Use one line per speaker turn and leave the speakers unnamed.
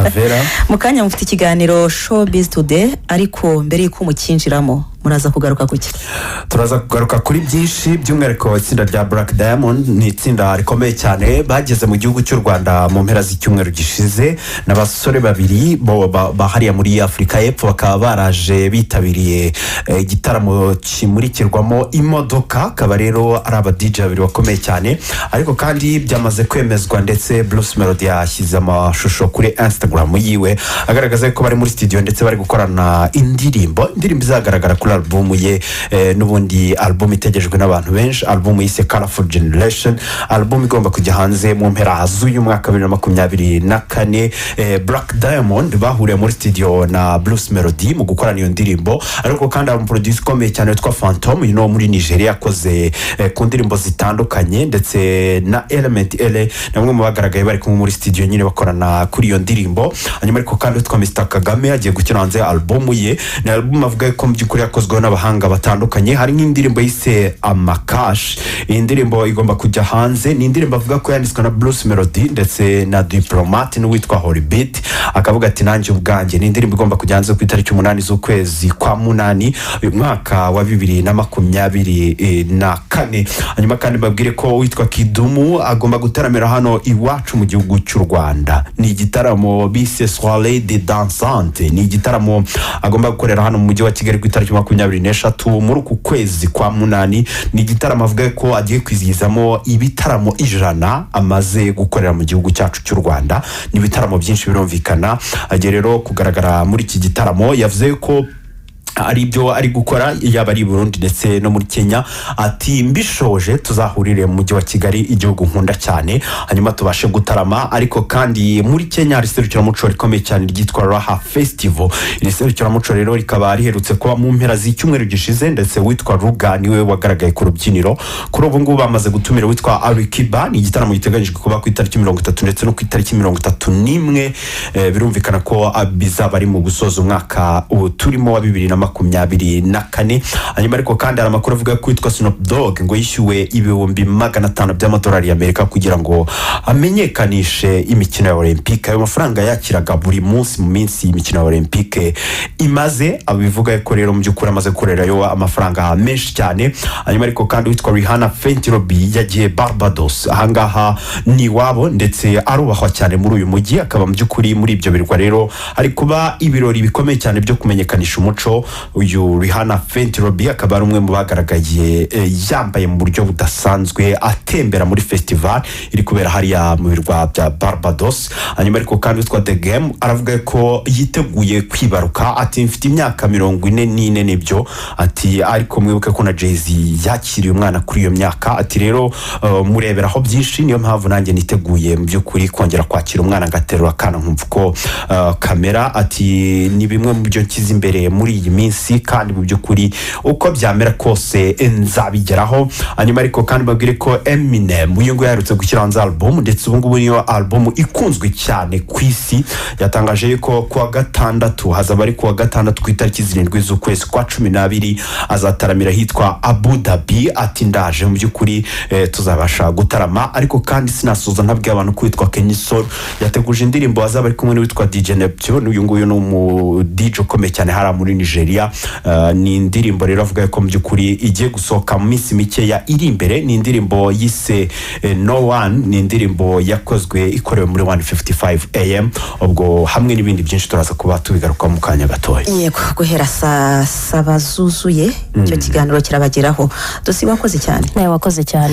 Savera
mukanya mufite ikiganiro Showbiz Today ariko mbere yuko mukinjiramo muraza kugaruka kuki
turaza kugaruka kuri byinshi by'umwihariko itsinda rya Black Diamond ni itsinda rikomeye cyane bageze mu gihugu cy'u Rwanda mu mpera z'icyumweru gishize n'abasore babiri bahariya muri Afrika y'Epfo bakaba baraje bitabiriye igitaramo kimurikirwamo imodoka akaba rero ari aba DJ babiri bakomeye cyane ariko kandi byamaze kwemezwa ndetse Bruce Melody yashyize amashusho kuri Instagram yiwe agaragaza ko bari muri studio ndetse bari gukorana indirimbo izagaragara kuri album ye n'ubundi album itegejwe n'abantu benshi album yise Colorful Generation album igomba kujya hanze mu mpera z'uyu mwaka 2024 Black Diamond bahuriye muri studio na Bruce Melody mu gukorana iyo ndirimbo ariko kandi ari producer ukomeye cyane witwa Phantom muri Nigeria yakoze ku ndirimbo zitandukanye ndetse na Element Ele namwe mu bagaragaye bari kumwe muri studio nyine bakorana kuri iyo ndirimbo hanyuma ariko kandi witwa Mr Kagame agiye gukina hanze album ye ni album avuga ko mu by'ukuri yakozwe n'abahanga batandukanye hari nk'indirimbo yise Amakash iyi ndirimbo igomba kujya hanze ni indirimbo avuga ko yanditswe na Bruce Melody ndetse na Diplomat n'uwitwa Hollybeat akavuga ati nanjye ubwanjye ni indirimbo igomba kujya hanze ku itariki 8 z'ukwezi kwa 8 uyu mwaka wa 2024 hanyuma kandi babwire ko witwa Kidumu agomba gutaramira hano iwacu mu gihugu cy'u Rwanda ni igitaramo bise Soirée de Dansante ni igitaramo agomba gukorera hano mu mujyi wa Kigali ku itariki 23 muri uku kwezi kwa 8 ni igitaramo avuga ko agiye kwizihizamo ibitaramo 100 amaze gukorera mu gihugu cyacu cy'u Rwanda ni ibitaramo byinshi birumvikana agiye rero kugaragara muri iki gitaramo yavuze ko aribyo ari gukora yaba ari Burundi ndetse no muri Kenya ati mbishoje tuzahurire mu mujyi wa Kigali igihugu nkunda cyane hanyuma tubashe gutarama ariko kandi muri Kenya hari serukiramuco rikomeye cyane ryitwa Raha Festival iri serukiramuco rero rikaba riherutse kuba mu mpera z'icyumweru gishize ndetse witwa Ruga niwe wagaragaye ku rubyiniro kuri ubu ngubu bamaze gutumira witwa Alikiba ni igitaramo giteganyijwe kuba ku itariki 30 ndetse no ku itariki 31 birumvikana ko bizaba ari mu gusoza umwaka turimo wa 2024 hanyuma ariko kandi hari amakuru avuga ko witwa Snoop Dogg ngo yishyuwe ibihumbi 500 by'amadolari y'Amerika kugira ngo amenyekanishe imikino ya Olympique ayo mafaranga yakiraga buri munsi mu minsi y'imikino ya Olympique imaze abivuga ko rero mu by'ukuri amaze korera yo amafaranga menshi cyane hanyuma ariko kandi witwa Rihanna Fentrobi yagiye Barbados ahangaha ni wabo ndetse arubahwa cyane muri uyu mujyi akaba mu by'ukuri muri ibyo birwa rero hari kuba ibirori bikomeye cyane byo kumenyekanisha umuco uyu Rihanna Fentrobi akaba ari umwe mu bagaragaye yambaye mu buryo budasanzwe atembera muri festival iri kubera hariya mu birwa bya Barbados hanyuma ariko kandi witwa The Game aravuga ko yiteguye kwibaruka ati mfite imyaka 44 nibyo ati ariko mwibuke ko na Jay-Z yakiriye umwana kuri iyo myaka ati rero mureberaho byinshi niyo mpamvu nanjye niteguye mu by'ukuri kongera kwakira umwana ngaterura kana nkumva ko kamera ati ni bimwe mu byo nkiza imbere muri iyi minsi kandi mu by'ukuri uko byamera kose nzabigeraho hanyuma ariko kandi babwire ko Eminem uyu ngo yarutse gushyira hanze album ndetse ubu ngubu niyo album ikunzwe cyane ku isi yatangaje ko kuwa gatandatu hazaba ari kuwa gatandatu ku itariki 7 z'ukwezi kwa 12 azataramira hitwa Abu Dhabi ati ndaje mu by'ukuri tuzabasha gutarama ariko kandi sinasoza ntabwiye abantu kwitwa Kenisol yateguje indirimbo azaba ari kumwe n'uwitwa DJ Neptune uyu nguyu no mu DJ ukomeye cyane hara muri Nigeria ni indirimbo rero avuga ko mu by'ukuri igiye gusohoka mu minsi mikeya iri imbere ni indirimbo yise No One ni indirimbo yakozwe ikorewe muri 155 AM ubwo hamwe n'ibindi byinshi turaza kuba tubigaruka mu kanya gatoya
yego guhera saa 7 zuzuye icyo kiganiro kirabageraho dusi wakoze cyane
nawe wakoze cyane